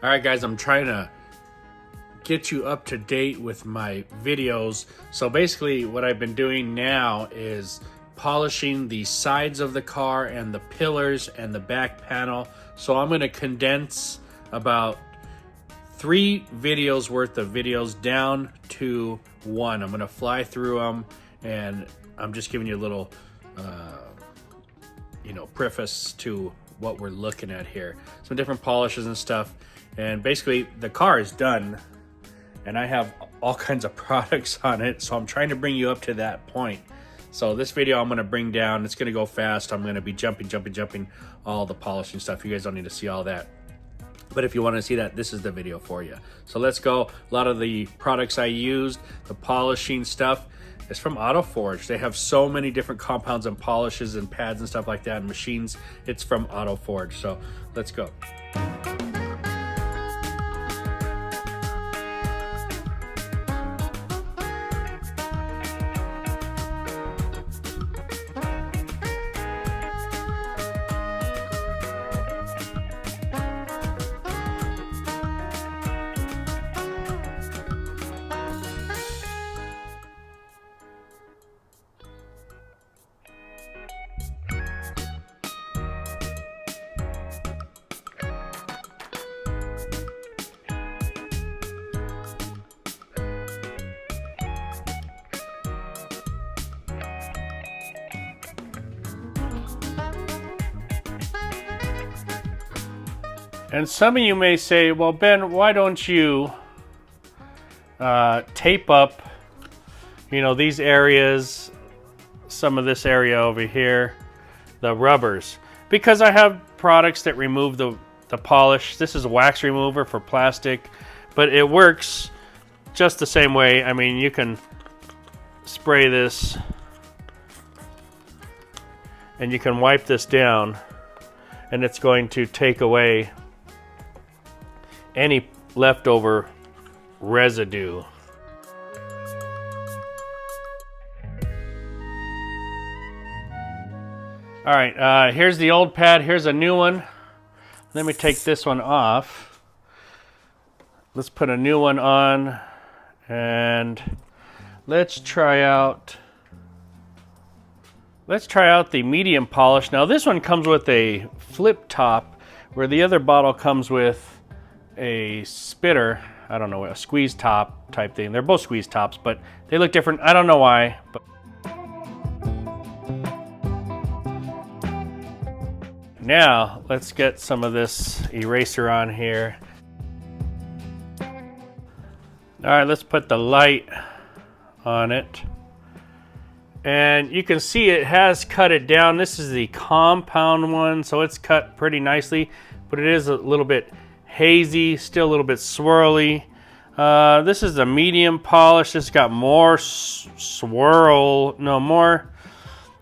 All right, guys, I'm trying to get you up to date with my videos. So basically what I've been doing now is polishing the sides of the car and the pillars and the back panel. So I'm going to condense about 3 videos worth of videos down to 1. I'm going to fly through them, and I'm just giving you a little preface to what we're looking at here. Some different polishes and stuff. And basically the car is done and I have all kinds of products on it, so I'm trying to bring you up to that point. So this video I'm going to bring down, it's going to go fast. I'm going to be jumping all the polishing stuff. You guys don't need to see all that, but if you want to see that, this is the video for you. So let's go. A lot of the products I used, the polishing stuff, is from AutoForge. They have so many different compounds and polishes and pads and stuff like that and machines. It's from AutoForge. So let's go. And some of you may say, well, Ben, why don't you tape up, these areas, some of this area over here, the rubbers? Because I have products that remove the polish. This is a wax remover for plastic, but it works just the same way. I mean, you can spray this and you can wipe this down and it's going to take away any leftover residue. All right, here's the old pad. Here's a new one. Let me take this one off. Let's put a new one on, and let's try out the medium polish. Now this one comes with a flip top, where the other bottle comes with a spitter, I don't know, a squeeze top type thing. They're both squeeze tops, but they look different. I don't know why. But now let's get some of this eraser on here. All right, let's put the light on it. And you can see it has cut it down. This is the compound one, so it's cut pretty nicely, but it is a little bit hazy, still a little bit swirly. This is the medium polish. It's got more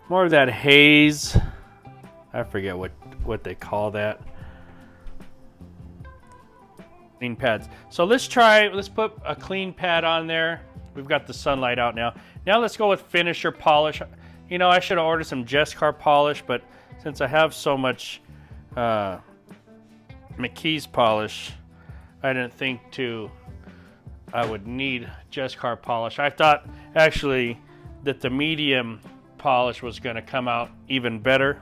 more of that haze. I forget what they call that. Clean pads. So let's put a clean pad on there. We've got the sunlight out now. Now let's go with finisher polish. I should have ordered some Jescar polish, but since I have so much McKee's polish, I didn't think I would need Jescar polish. I thought actually that the medium polish was going to come out even better.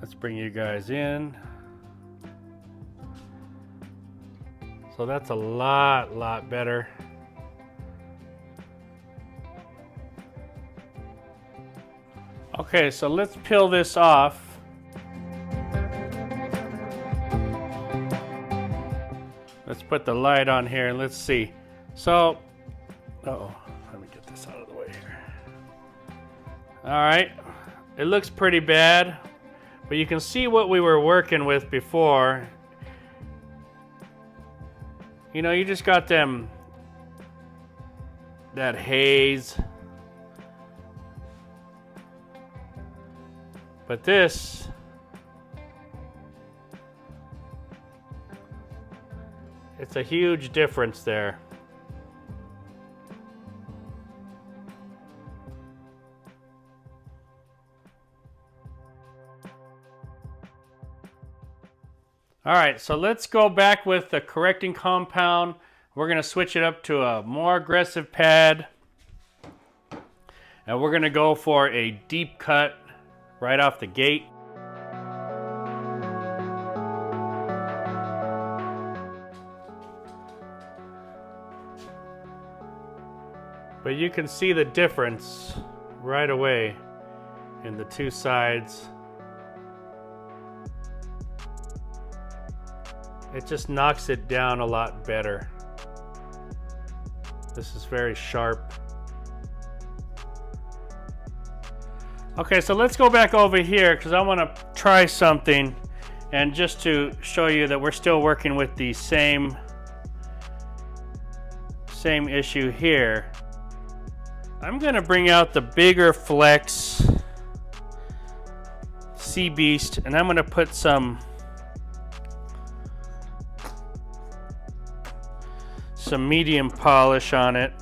Let's bring you guys in. So that's a lot better. Okay, so let's peel this off. Let's put the light on here and let's see. So, let me get this out of the way here. All right, it looks pretty bad, but you can see what we were working with before. You just got that haze. But this, it's a huge difference there. All right, so let's go back with the correcting compound. We're gonna switch it up to a more aggressive pad. And we're gonna go for a deep cut right off the gate. But you can see the difference right away in the two sides. It just knocks it down a lot better. This is very sharp. Okay, so let's go back over here because I want to try something, and just to show you that we're still working with the same issue here. I'm going to bring out the bigger Flex Sea Beast, and I'm going to put some medium polish on it.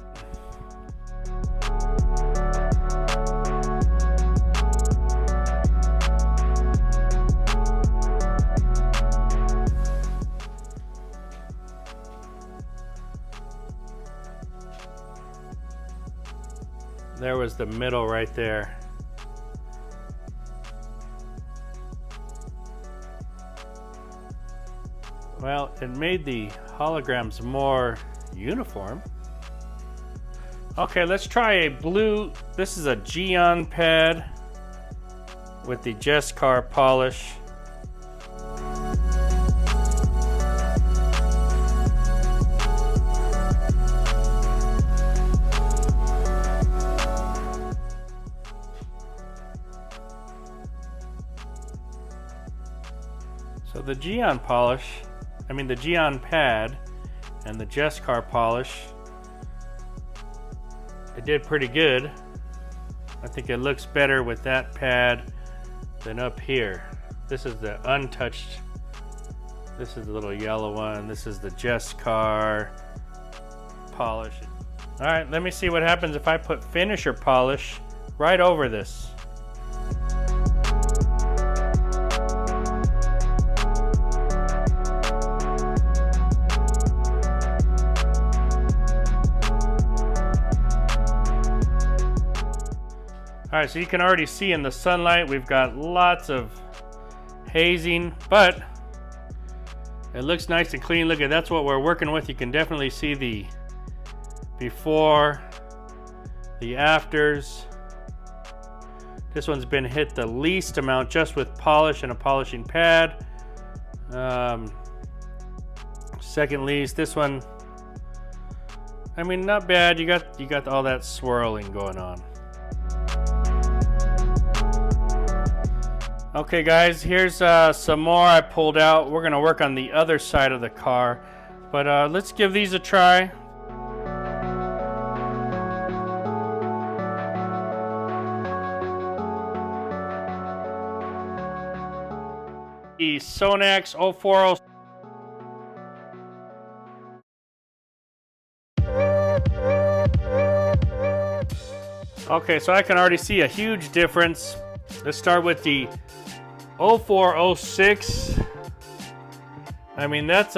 There was the middle right there. Well, it made the holograms more uniform. Okay, let's try a blue. This is a Geon pad with the Jescar polish. So the Geon polish, the Geon pad and the Jescar polish, it did pretty good. I think it looks better with that pad than up here. This is the untouched. This is the little yellow one. This is the Jescar polish. All right, let me see what happens if I put finisher polish right over this. All right, so you can already see in the sunlight we've got lots of hazing, but it looks nice and clean. Look at that's what we're working with. You can definitely see the before, the afters. This one's been hit the least amount just with polish and a polishing pad. Second least, this one, not bad. You got all that swirling going on. Okay guys, here's some more I pulled out. We're gonna work on the other side of the car, but let's give these a try. The Sonax 040. Okay, so I can already see a huge difference. Let's start with the 0406. That's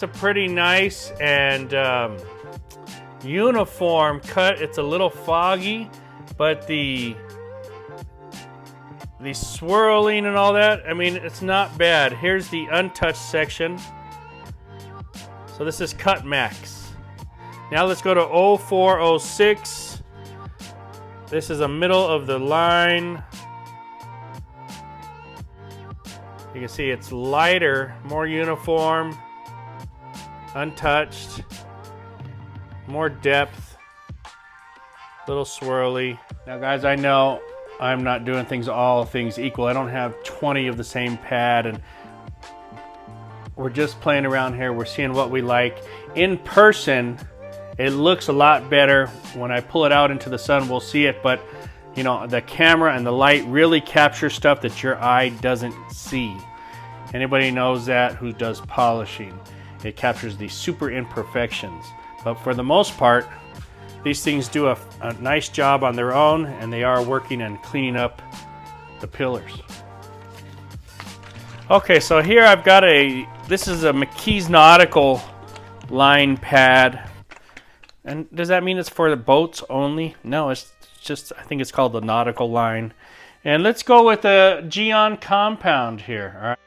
a pretty nice and uniform cut. It's a little foggy, but the swirling and all that, it's not bad. Here's the untouched section. So this is Cut Max. Now let's go to 0406. This is a middle of the line. You can see it's lighter, more uniform, untouched, more depth, a little swirly. Now guys, I know I'm not doing all things equal. I don't have 20 of the same pad, and we're just playing around here. We're seeing what we like. In person, it looks a lot better. When I pull it out into the sun, we'll see it, but the camera and the light really capture stuff that your eye doesn't see. Anybody knows that who does polishing. It captures the super imperfections. But for the most part, these things do a nice job on their own, and they are working and cleaning up the pillars. Okay, so here I've got this is a McKee's Nautical line pad. And does that mean it's for the boats only? No, it's just, I think it's called the Nautical line. And let's go with the Geon compound here. All right.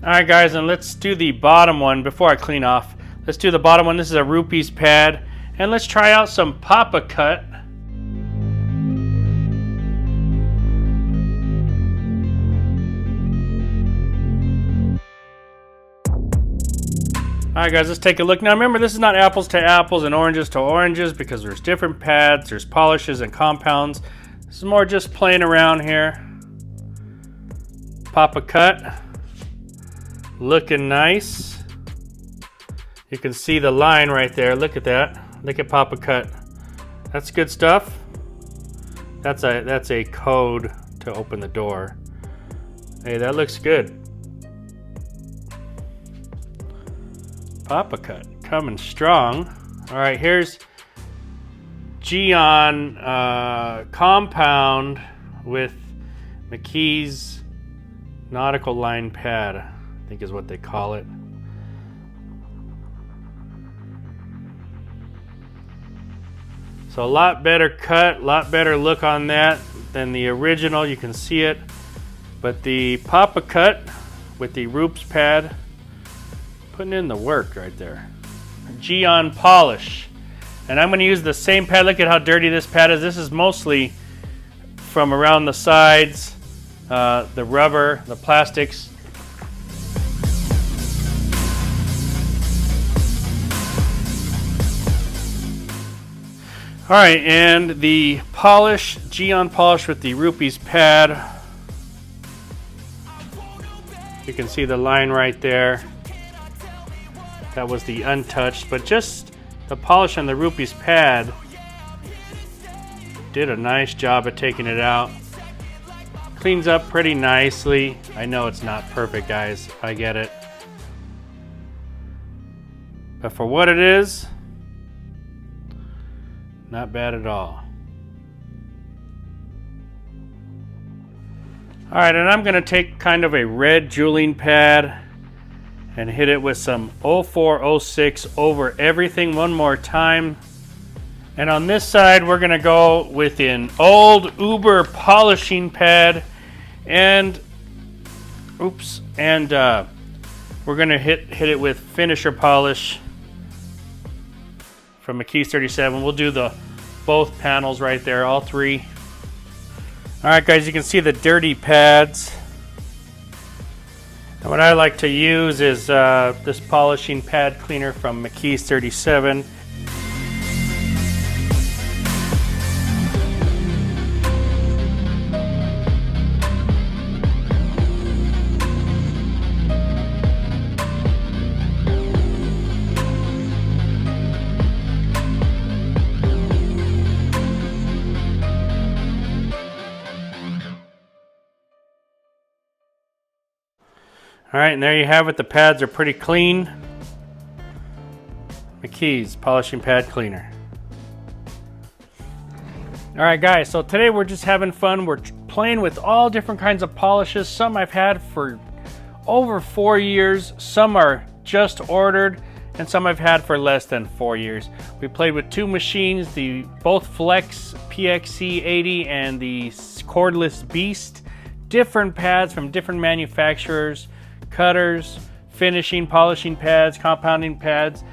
All right, guys, and let's do the bottom one before I clean off. Let's do the bottom one. This is a rupees pad. And let's try out some Papa Cut. Alright guys, let's take a look. Now remember, this is not apples to apples and oranges to oranges because there's different pads, there's polishes and compounds. This is more just playing around here. Papa Cut. Looking nice. You can see the line right there. Look at that. Look at Papa Cut. That's good stuff. That's a code to open the door. Hey, that looks good. Papa Cut coming strong. All right, here's Geon compound with McKee's Nautical line pad, I think is what they call it. So a lot better cut, a lot better look on that than the original. You can see it, but the Papa Cut with the Rupes pad, putting in the work right there. Geon polish. And I'm going to use the same pad. Look at how dirty this pad is. This is mostly from around the sides, the rubber, the plastics. All right, and the polish, Geon polish with the rupees pad. You can see the line right there. That was the untouched, but just the polish on the rupees pad did a nice job at taking it out. Cleans up pretty nicely. I know it's not perfect, guys. I get it. But for what it is, not bad at all. All right, and I'm gonna take kind of a red jeweling pad and hit it with some 0406 over everything one more time. And on this side, we're gonna go with an old Uber polishing pad, and we're gonna hit it with finisher polish from McKee's 37. We'll do both panels right there, all three. All right, guys, you can see the dirty pads. And what I like to use is this polishing pad cleaner from McKee's 37. All right, and there you have it. The pads are pretty clean. McKee's polishing pad cleaner. All right, guys, so today we're just having fun. We're playing with all different kinds of polishes. Some I've had for over 4 years. Some are just ordered, and some I've had for less than 4 years. We played with two machines, both Flex PXC 80 and the cordless Beast. Different pads from different manufacturers. Cutters, finishing, polishing pads, compounding pads,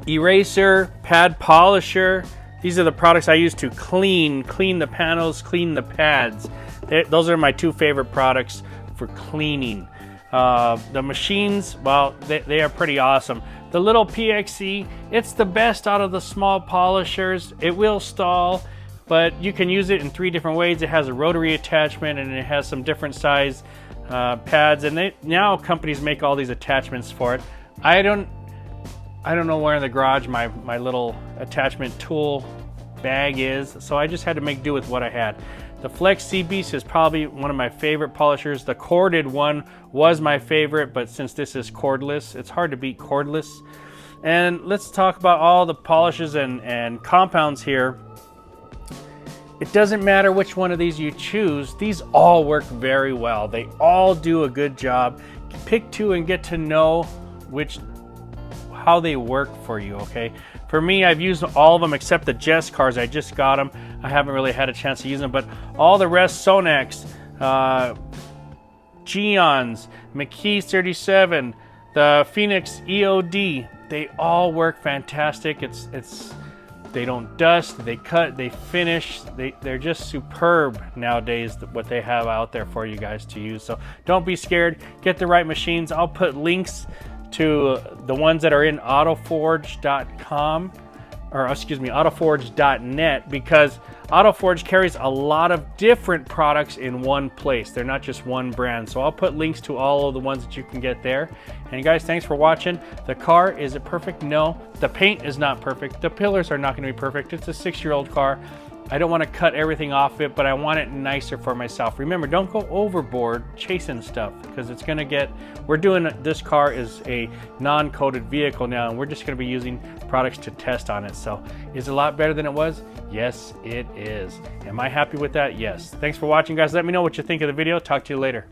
eraser, pad polisher. These are the products I use to clean the panels, clean the pads. Those are my two favorite products for cleaning. The machines, well, they are pretty awesome. The little PXC, it's the best out of the small polishers. It will stall, but you can use it in 3 different ways. It has a rotary attachment, and it has some different size pads, and now companies make all these attachments for it. I don't know where in the garage my little attachment tool bag is, so I just had to make do with what I had. The Flex C Beast is probably one of my favorite polishers. The corded one was my favorite, but since this is cordless, it's hard to beat cordless. And let's talk about all the polishes and compounds here. it doesn't matter which one of these you choose. These all work very well. They all do a good job. Pick two and get to know how they work for you, okay? For me, I've used all of them except the Jess cars. I just got them. I haven't really had a chance to use them, but all the rest, Sonax, Geons, McKee's 37, the Phoenix EOD, they all work fantastic. They don't dust, they cut, they finish. They're just superb nowadays, what they have out there for you guys to use. So don't be scared. Get the right machines. I'll put links to the ones that are in autoforge.com, or excuse me, autoforge.net, because Autoforge carries a lot of different products in one place. They're not just one brand. So I'll put links to all of the ones that you can get there. And guys, thanks for watching. The car, is it perfect? No. The paint is not perfect. The pillars are not going to be perfect. It's a 6-year-old car. I don't want to cut everything off it, but I want it nicer for myself. Remember, don't go overboard chasing stuff, because it's going to get, this car is a non-coated vehicle now, and we're just going to be using products to test on it. So is it a lot better than it was? Yes, it is. Am I happy with that? Yes. Thanks for watching, guys. Let me know what you think of the video. Talk to you later.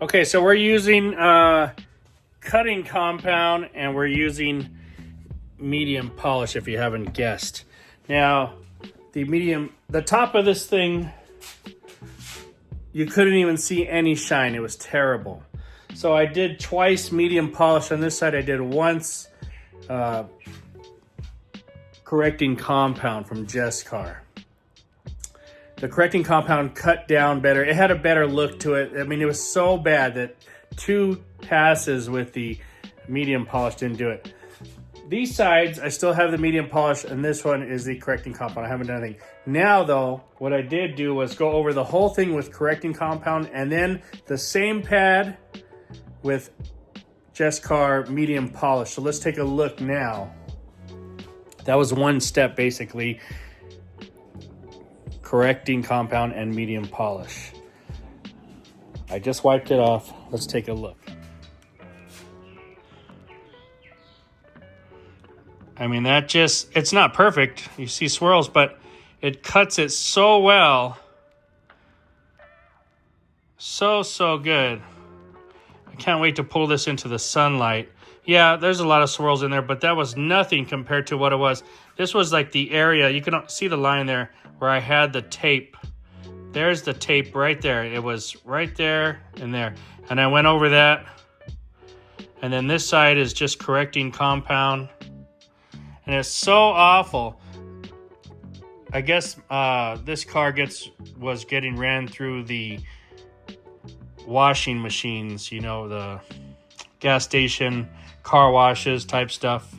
Okay, so we're using cutting compound, and we're using medium polish, if you haven't guessed. Now, the top of this thing, you couldn't even see any shine. It was terrible. So I did twice medium polish on this side. I did once correcting compound from Jess car. The correcting compound cut down better. It had a better look to it. I mean, it was so bad that 2 passes with the medium polish didn't do it. These sides, I still have the medium polish, and this one is the correcting compound. I haven't done anything. Now, though, what I did do was go over the whole thing with correcting compound, and then the same pad with Jess car medium polish. So let's take a look now. That was one step, basically. Correcting compound and medium polish. I just wiped it off. Let's take a look. I mean, it's not perfect. You see swirls, but it cuts it so well. So good. I can't wait to pull this into the sunlight. Yeah, there's a lot of swirls in there, but that was nothing compared to what it was. This was like the area, you can see the line there where I had the tape. There's the tape right there. It was right there and there. And I went over that. And then this side is just correcting compound. And it's so awful. I guess this car was getting ran through the washing machines, you know, the gas station car washes type stuff.